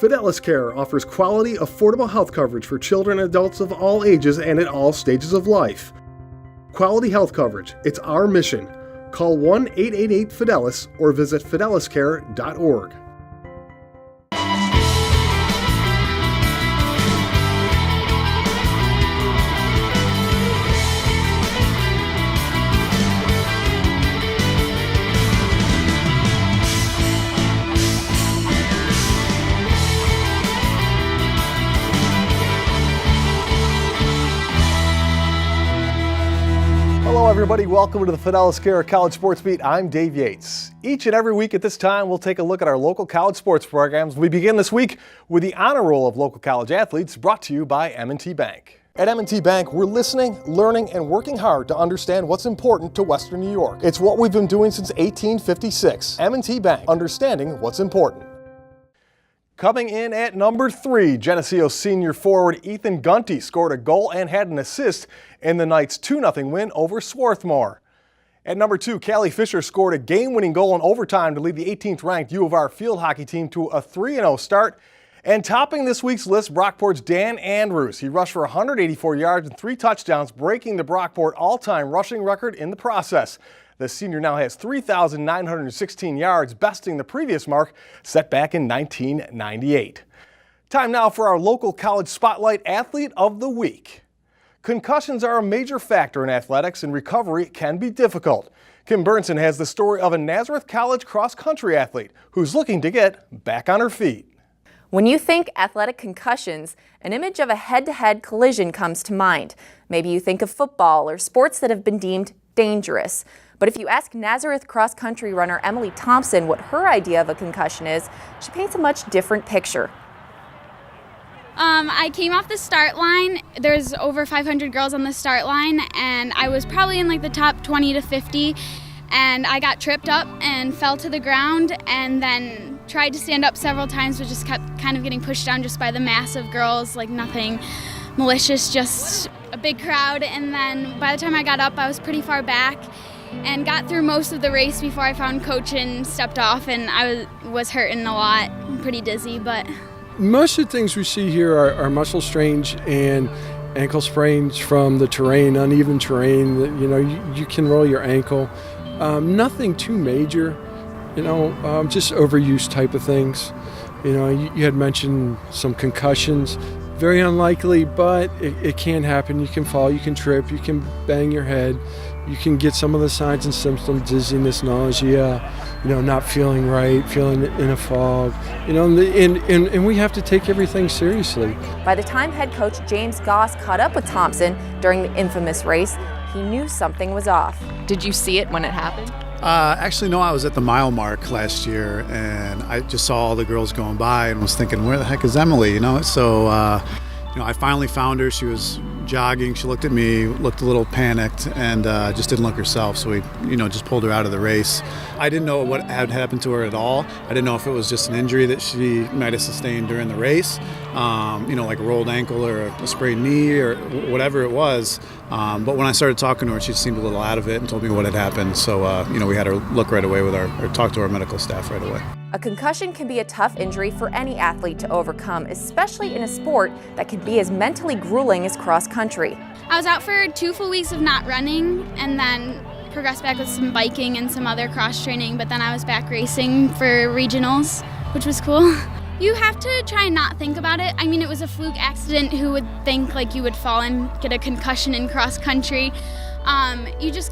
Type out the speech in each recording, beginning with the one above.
Fidelis Care offers quality, affordable health coverage for children and adults of all ages and at all stages of life. Quality health coverage, it's our mission. Call 1-888-FIDELIS or visit fideliscare.org. Hello everybody, welcome to the Fidelis Care College Sports Beat. I'm Dave Yates. Each and every week at this time, we'll take a look at our local college sports programs. We begin this week with the honor roll of local college athletes, brought to you by M&T Bank. At M&T Bank, we're listening, learning, and working hard to understand what's important to Western New York. It's what we've been doing since 1856. M&T Bank, understanding what's important. Coming in at number 3, Geneseo senior forward Ethan Gunty scored a goal and had an assist in the Knights' 2-0 win over Swarthmore. At number 2, Callie Fisher scored a game-winning goal in overtime to lead the 18th-ranked U of R field hockey team to a 3-0 start. And topping this week's list, Brockport's Dan Andrews. He rushed for 184 yards and 3 touchdowns, breaking the Brockport all-time rushing record in the process. The senior now has 3,916 yards, besting the previous mark set back in 1998. Time now for our local college spotlight athlete of the week. Concussions are a major factor in athletics and recovery can be difficult. Kim Burnson has the story of a Nazareth College cross country athlete who's looking to get back on her feet. When you think athletic concussions, an image of a head-to-head collision comes to mind. Maybe you think of football or sports that have been deemed dangerous. But if you ask Nazareth cross country runner Emily Thompson what her idea of a concussion is, she paints a much different picture. I came off the start line. There's over 500 girls on the start line, and I was probably in like the top 20 to 50, and I got tripped up and fell to the ground, and then tried to stand up several times, but just kept kind of getting pushed down just by the mass of girls, like nothing malicious, just a big crowd. And then by the time I got up, I was pretty far back and got through most of the race before I found coach and stepped off, and I was hurting a lot, pretty dizzy. But most of the things we see here are muscle strains and ankle sprains from the terrain, uneven terrain. You know, you can roll your ankle. Nothing too major, just overuse type of things. You know, you had mentioned some concussions. Very unlikely, but it can happen. You can fall, you can trip, you can bang your head. You can get some of the signs and symptoms: dizziness, nausea, not feeling right, feeling in a fog, and we have to take everything seriously. By the time head coach James Goss caught up with Thompson during the infamous race, he knew something was off. Did you see it when it happened? Actually, no, I was at the mile mark last year, and I just saw all the girls going by and was thinking, where the heck is Emily, So, I finally found her. She was jogging. She looked at me, looked a little panicked, and just didn't look herself. So we, just pulled her out of the race. I didn't know what had happened to her at all. I didn't know if it was just an injury that she might have sustained during the race, like a rolled ankle or a sprained knee or whatever it was. But when I started talking to her, she seemed a little out of it and told me what had happened. So, we had her look right away with or talk to our medical staff right away. A concussion can be a tough injury for any athlete to overcome, especially in a sport that can be as mentally grueling as cross country. I was out for 2 full weeks of not running, and then progressed back with some biking and some other cross training, but then I was back racing for regionals, which was cool. You have to try and not think about it. I mean, it was a fluke accident. Who would think like you would fall and get a concussion in cross country? You just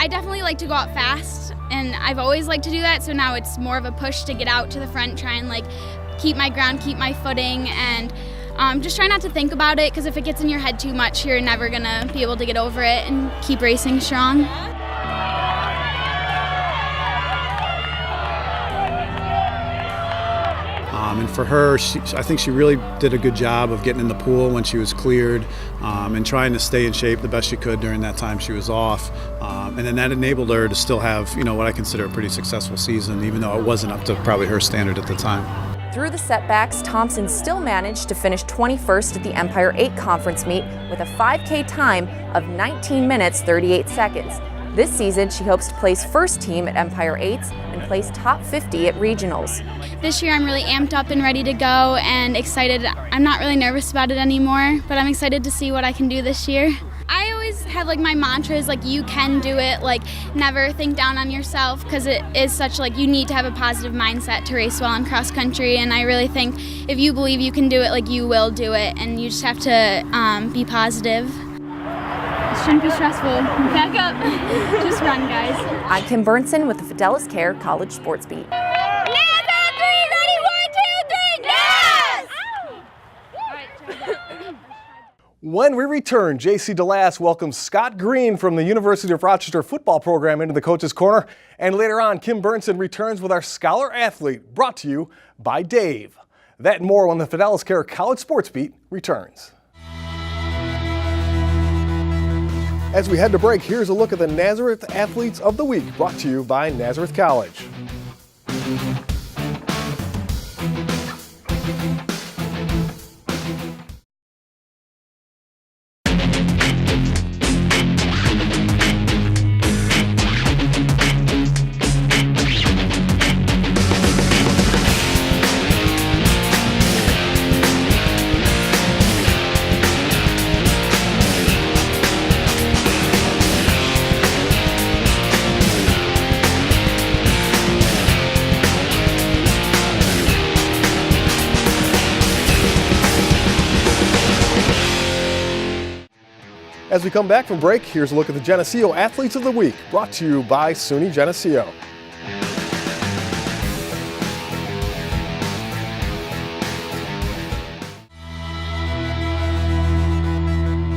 I definitely like to go out fast, and I've always liked to do that, so now it's more of a push to get out to the front, try and keep my ground, keep my footing, and just try not to think about it, because if it gets in your head too much, you're never gonna be able to get over it and keep racing strong. And for her, I think she really did a good job of getting in the pool when she was cleared, and trying to stay in shape the best she could during that time she was off. And then that enabled her to still have, what I consider a pretty successful season, even though it wasn't up to probably her standard at the time. Through the setbacks, Thompson still managed to finish 21st at the Empire 8 conference meet with a 5K time of 19 minutes 38 seconds. This season, she hopes to place first team at Empire 8s and place top 50 at regionals. This year I'm really amped up and ready to go and excited. I'm not really nervous about it anymore, but I'm excited to see what I can do this year. I always have my mantras you can do it, never think down on yourself, because it is such you need to have a positive mindset to race well in cross country, and I really think if you believe you can do it, you will do it, and you just have to be positive. It shouldn't be stressful. Back up. Just run, guys. I'm Kim Burnson with the Fidelis Care College Sports Beat. When we return, J.C. DeLass welcomes Scott Greene from the University of Rochester football program into the Coach's Corner. And later on, Kim Burnson returns with our Scholar Athlete, brought to you by Dave. That and more when the Fidelis Care College Sports Beat returns. As we head to break, here's a look at the Nazareth Athletes of the Week, brought to you by Nazareth College. As we come back from break, here's a look at the Geneseo Athletes of the Week, brought to you by SUNY Geneseo.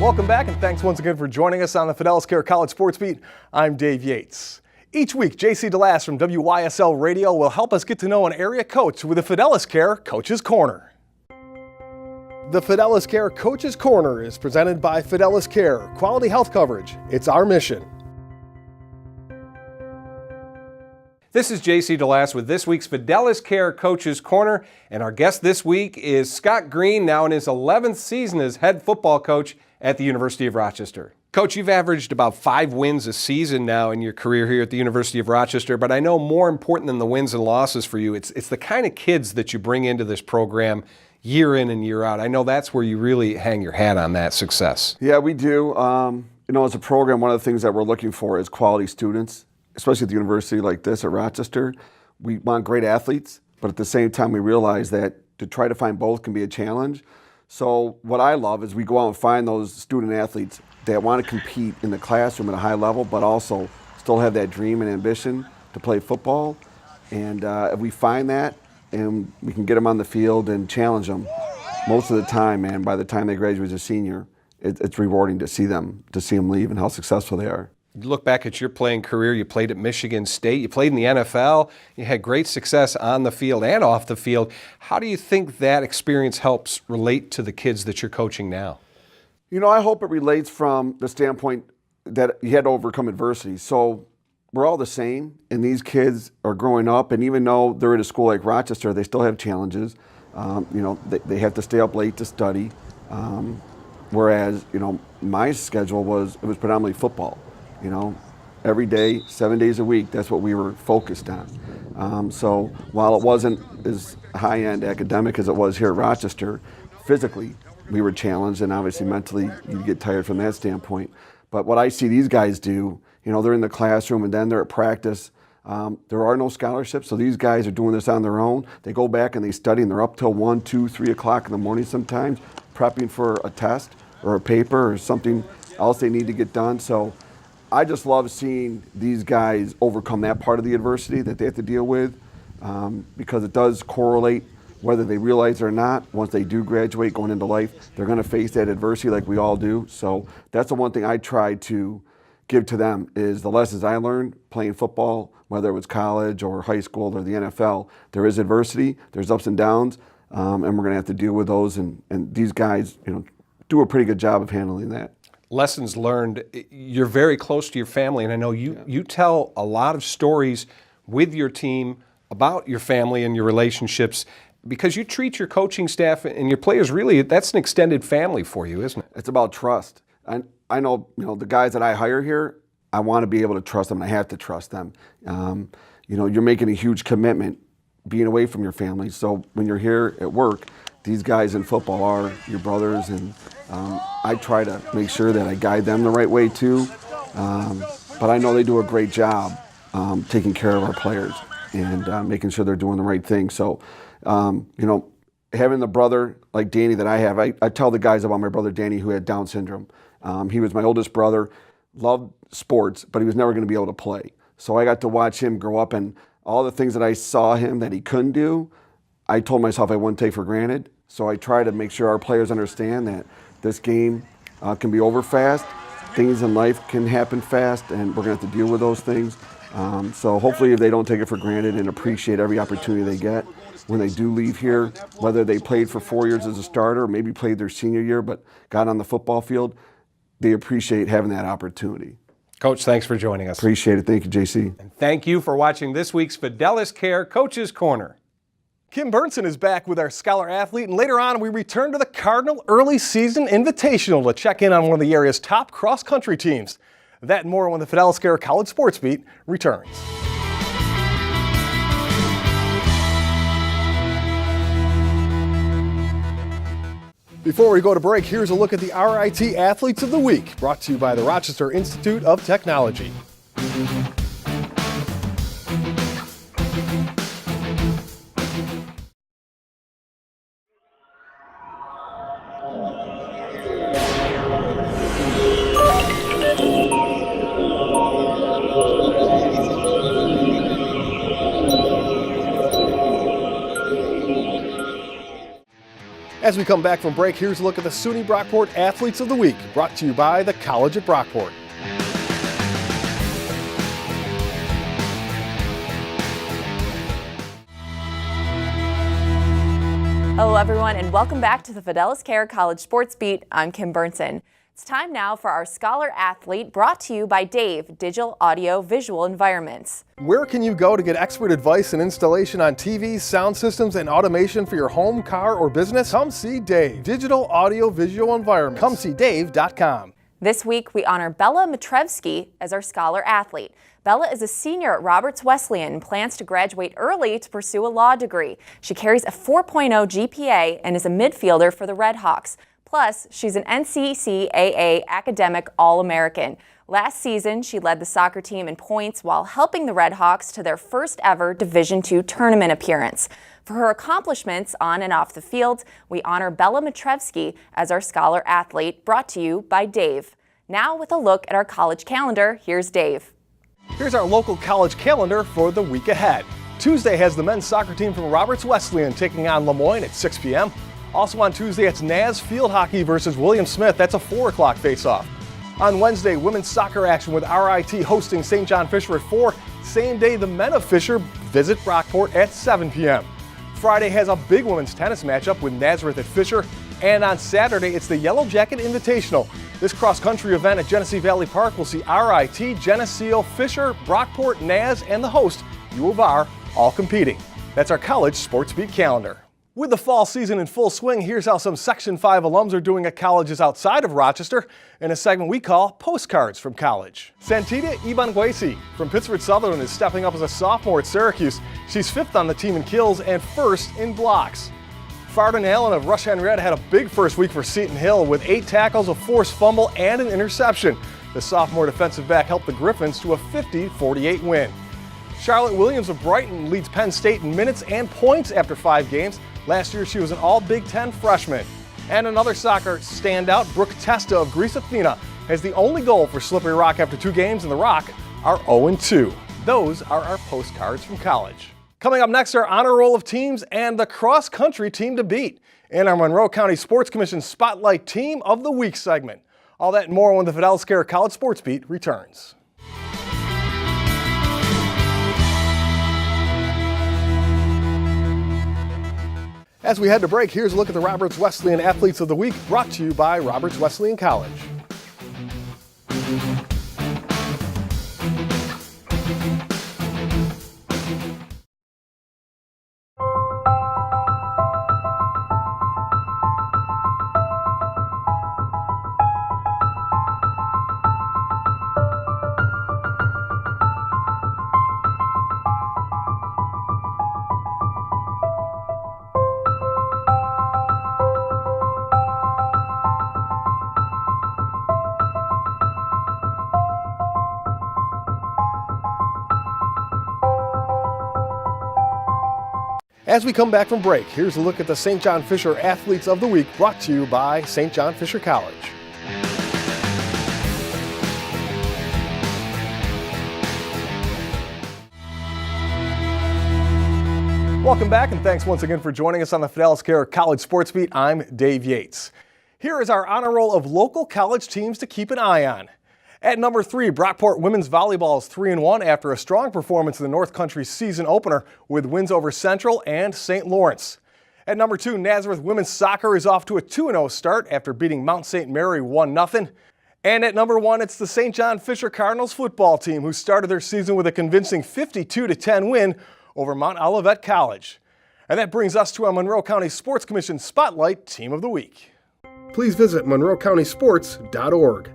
Welcome back, and thanks once again for joining us on the Fidelis Care College Sports Beat. I'm Dave Yates. Each week, J.C. DeLass from WYSL Radio will help us get to know an area coach with the Fidelis Care Coach's Corner. The Fidelis Care Coach's Corner is presented by Fidelis Care, quality health coverage. It's our mission. This is J.C. DeLass with this week's Fidelis Care Coach's Corner, and our guest this week is Scott Greene, now in his 11th season as head football coach at the University of Rochester. Coach, you've averaged about 5 wins a season now in your career here at the University of Rochester, but I know more important than the wins and losses for you, it's the kind of kids that you bring into this program year in and year out. I know that's where you really hang your hat on that success. Yeah, we do. As a program, one of the things that we're looking for is quality students, especially at the university like this at Rochester. We want great athletes, but at the same time, we realize that to try to find both can be a challenge. So what I love is we go out and find those student athletes that want to compete in the classroom at a high level, but also still have that dream and ambition to play football. And if we find that, and we can get them on the field and challenge them, most of the time, man, by the time they graduate as a senior, it's rewarding to see them leave and how successful they are. You look back at your playing career, you played at Michigan State, you played in the NFL, you had great success on the field and off the field. How do you think that experience helps relate to the kids that you're coaching now? I hope it relates from the standpoint that you had to overcome adversity. So we're all the same, and these kids are growing up, and even though they're at a school like Rochester, they still have challenges. They have to stay up late to study, whereas, my schedule was predominantly football. Every day, 7 days a week, that's what we were focused on. So while it wasn't as high-end academic as it was here at Rochester, physically we were challenged, and obviously mentally you get tired from that standpoint. But what I see these guys do, they're in the classroom and then they're at practice. There are no scholarships, so these guys are doing this on their own. They go back and they study, and they're up till 1, 2, 3 o'clock in the morning sometimes, prepping for a test or a paper or something else they need to get done. So I just love seeing these guys overcome that part of the adversity that they have to deal with, because it does correlate, whether they realize it or not. Once they do graduate going into life, they're going to face that adversity like we all do. So that's the one thing I try to give to them, is the lessons I learned playing football, whether it was college or high school or the NFL. There is adversity, there's ups and downs, and we're going to have to deal with those. And these guys, do a pretty good job of handling that. Lessons learned. You're very close to your family, and I know you tell a lot of stories with your team about your family and your relationships, because you treat your coaching staff and your players, really, that's an extended family for you, isn't it? It's about trust. And I know, the guys that I hire here, I want to be able to trust them, and I have to trust them. You're making a huge commitment being away from your family. So when you're here at work, these guys in football are your brothers, and I try to make sure that I guide them the right way too. But I know they do a great job taking care of our players and making sure they're doing the right thing. So, having the brother like Danny that I have, I tell the guys about my brother Danny, who had Down syndrome. He was my oldest brother, loved sports, but he was never going to be able to play. So I got to watch him grow up, and all the things that I saw him that he couldn't do, I told myself I wouldn't take for granted. So I try to make sure our players understand that this game can be over fast. Things in life can happen fast, and we're going to have to deal with those things. So hopefully they don't take it for granted and appreciate every opportunity they get when they do leave here, whether they played for 4 years as a starter or maybe played their senior year but got on the football field. They appreciate having that opportunity. Coach, thanks for joining us. Appreciate it. Thank you, JC. And thank you for watching this week's Fidelis Care Coach's Corner. Kim Burnson is back with our Scholar Athlete, and later on we return to the Cardinal Early Season Invitational to check in on one of the area's top cross-country teams. That and more when the Fidelis Care College Sports Beat returns. Before we go to break, here's a look at the RIT Athletes of the Week, brought to you by the Rochester Institute of Technology. As we come back from break, here's a look at the SUNY Brockport Athletes of the Week, brought to you by the College at Brockport. Hello everyone, and welcome back to the Fidelis Care College Sports Beat. I'm Kim Burnson. It's time now for our Scholar Athlete, brought to you by Dave, Digital Audio Visual Environments. Where can you go to get expert advice and installation on TVs, sound systems, and automation for your home, car, or business? Come see Dave, Digital Audio Visual Environments. Come see Dave.com. This week, we honor Bella Matrevsky as our Scholar Athlete. Bella is a senior at Roberts Wesleyan and plans to graduate early to pursue a law degree. She carries a 4.0 GPA and is a midfielder for the Red Hawks. Plus, she's an NCCAA Academic All-American. Last season, she led the soccer team in points while helping the Red Hawks to their first ever Division II tournament appearance. For her accomplishments on and off the field, we honor Bella Matrevsky as our Scholar Athlete, brought to you by Dave. Now with a look at our college calendar, here's Dave. Here's our local college calendar for the week ahead. Tuesday has the men's soccer team from Roberts Wesleyan taking on Lemoyne at 6 p.m. Also on Tuesday, it's Naz Field Hockey versus William Smith. That's a 4 o'clock face-off. On Wednesday, women's soccer action with RIT hosting St. John Fisher at 4. Same day, the men of Fisher visit Brockport at 7 p.m. Friday has a big women's tennis matchup with Nazareth at Fisher. And on Saturday, it's the Yellow Jacket Invitational. This cross-country event at Genesee Valley Park will see RIT, Geneseo, Fisher, Brockport, Naz, and the host, U of R, all competing. That's our college sports beat calendar. With the fall season in full swing, here's how some Section 5 alums are doing at colleges outside of Rochester in a segment we call Postcards from College. Santita Ibanguesi from Pittsburgh Southern is stepping up as a sophomore at Syracuse. She's 5th on the team in kills and 1st in blocks. Farden Allen of Rush Henrietta had a big first week for Seton Hill with 8 tackles, a forced fumble, and an interception. The sophomore defensive back helped the Griffins to a 50-48 win. Charlotte Williams of Brighton leads Penn State in minutes and points after 5 games. Last year, she was an all-Big Ten freshman. And another soccer standout, Brooke Testa of Greece Athena, has the only goal for Slippery Rock after 2 games, and the Rock are 0-2. Those are our postcards from college. Coming up next, our honor roll of teams and the cross-country team to beat in our Monroe County Sports Commission Spotlight Team of the Week segment. All that and more when the Fidelis Care College Sports Beat returns. As we head to break, here's a look at the Roberts Wesleyan Athletes of the Week, brought to you by Roberts Wesleyan College. As we come back from break, here's a look at the St. John Fisher Athletes of the Week, brought to you by St. John Fisher College. Welcome back, and thanks once again for joining us on the Fidelis Care College Sports Beat. I'm Dave Yates. Here is our honor roll of local college teams to keep an eye on. At number 3, Brockport women's volleyball is 3-1 after a strong performance in the North Country season opener with wins over Central and St. Lawrence. At number 2, Nazareth women's soccer is off to a 2-0 start after beating Mount St. Mary 1-0. And at number 1, it's the St. John Fisher Cardinals football team, who started their season with a convincing 52-10 win over Mount Olivet College. And that brings us to our Monroe County Sports Commission Spotlight Team of the Week. Please visit monroecountysports.org.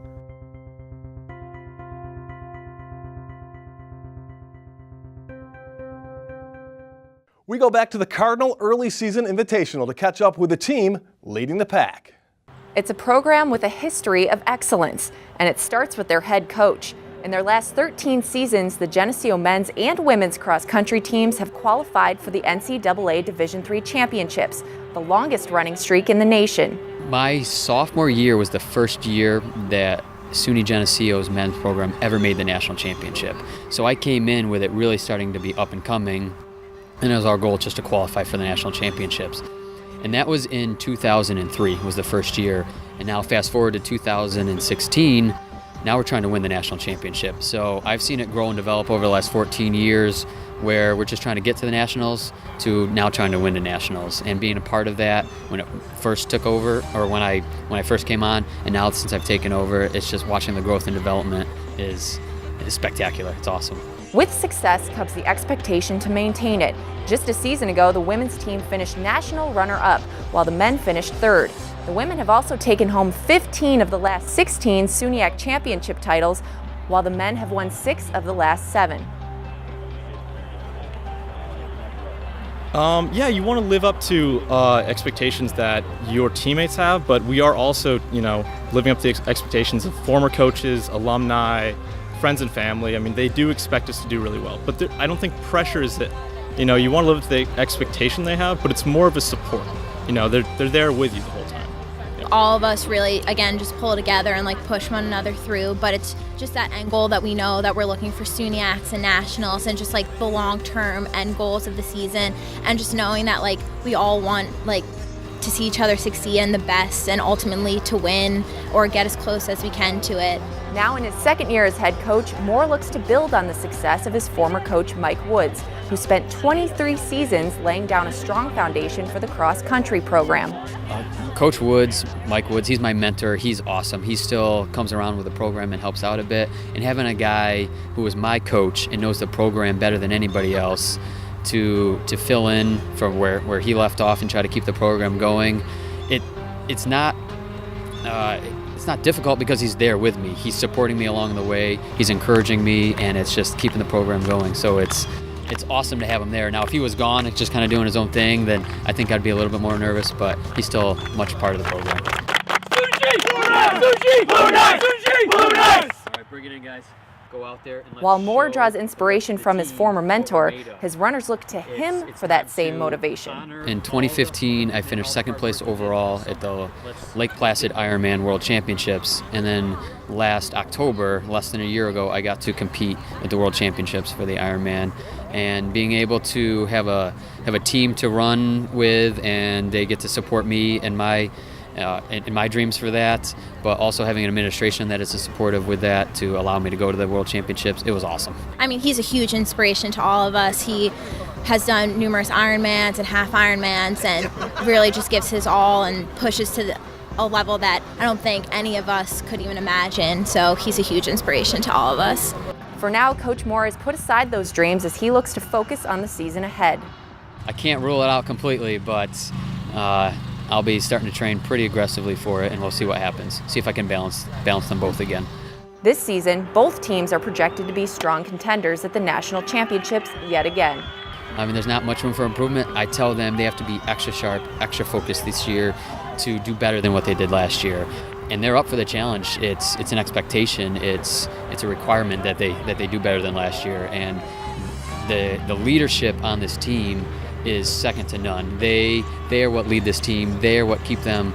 We go back to the Cardinal Early Season Invitational to catch up with the team leading the pack. It's a program with a history of excellence, and it starts with their head coach. In their last 13 seasons, the Geneseo men's and women's cross-country teams have qualified for the NCAA Division III championships, the longest running streak in the nation. My sophomore year was the first year that SUNY Geneseo's men's program ever made the national championship. So I came in with it really starting to be up and coming, and it was our goal just to qualify for the national championships. And that was in 2003, was the first year. And now fast forward to 2016, now we're trying to win the national championship. So I've seen it grow and develop over the last 14 years, where we're just trying to get to the nationals to now trying to win the nationals. And being a part of that when it first took over, or when I first came on, and now since I've taken over, it's just watching the growth and development is spectacular. It's awesome. With success comes the expectation to maintain it. Just a season ago, the women's team finished national runner-up, while the men finished third. The women have also taken home 15 of the last 16 SUNYAC championship titles, while the men have won 6 of the last 7. Yeah, you want to live up to expectations that your teammates have, but we are also, living up to the expectations of former coaches, alumni, friends and family. I mean, they do expect us to do really well, but I don't think pressure is it. You want to live up to the expectation they have, but it's more of a support. They're there with you the whole time. Yeah. All of us really, again, just pull together and push one another through, but it's just that end goal that we know that we're looking for SUNYACs and nationals, and just the long-term end goals of the season, and just knowing that we all want to see each other succeed in the best and ultimately to win or get as close as we can to it. Now in his second year as head coach, Moore looks to build on the success of his former coach Mike Woods, who spent 23 seasons laying down a strong foundation for the cross-country program. Coach Woods, Mike Woods, he's my mentor. He's awesome. He still comes around with the program and helps out a bit. And having a guy who was my coach and knows the program better than anybody else to fill in from where he left off and try to keep the program going, it's not difficult because he's there with me. He's supporting me along the way. He's encouraging me, and it's just keeping the program going. So it's awesome to have him there. Now, if he was gone, just kind of doing his own thing, then I think I'd be a little bit more nervous, but he's still much part of the program. All right, bring it in, guys. Go out there and While Moore draws inspiration from his former mentor, his runners look to him for that same motivation. In 2015, I finished second place overall at the Lake Placid Ironman World Championships, and then last October, less than a year ago, I got to compete at the World Championships for the Ironman. And being able to have a team to run with, and they get to support me and my dreams for that, but also having an administration that is supportive with that to allow me to go to the World Championships, it was awesome. I mean, he's a huge inspiration to all of us. He has done numerous Ironmans and half Ironmans, and really just gives his all and pushes to a level that I don't think any of us could even imagine. So he's a huge inspiration to all of us. For now, Coach Moore has put aside those dreams as he looks to focus on the season ahead. I can't rule it out completely, but I'll be starting to train pretty aggressively for it, and we'll see what happens. See if I can balance them both again. This season, both teams are projected to be strong contenders at the national championships yet again. I mean, there's not much room for improvement. I tell them they have to be extra sharp, extra focused this year to do better than what they did last year. And they're up for the challenge. It's an expectation. It's a requirement that they do better than last year. And the leadership on this team is second to none. They are what lead this team. They are what keep them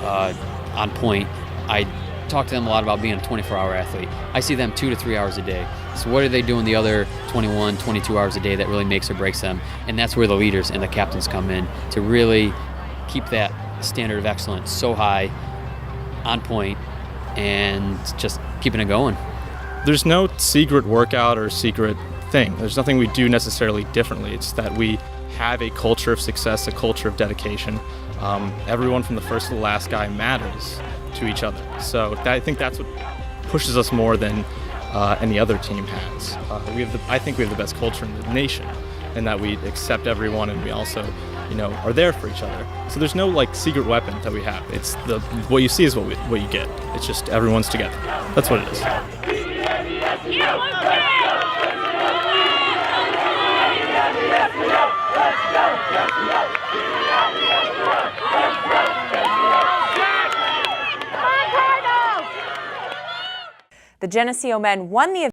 on point. I talk to them a lot about being a 24-hour athlete. I see them 2 to 3 hours a day. So what are they doing the other 21, 22 hours a day that really makes or breaks them? And that's where the leaders and the captains come in to really keep that standard of excellence so high, on point, and just keeping it going. There's no secret workout or secret thing. There's nothing we do necessarily differently. It's that we have a culture of success, a culture of dedication. Everyone from the first to the last guy matters to each other. So I think that's what pushes us more than any other team has. I think we have the best culture in the nation, and that we accept everyone, and we also, are there for each other. So there's no like secret weapon that we have. It's what you see is what you get. It's just everyone's together. That's what it is. The Geneseo men won the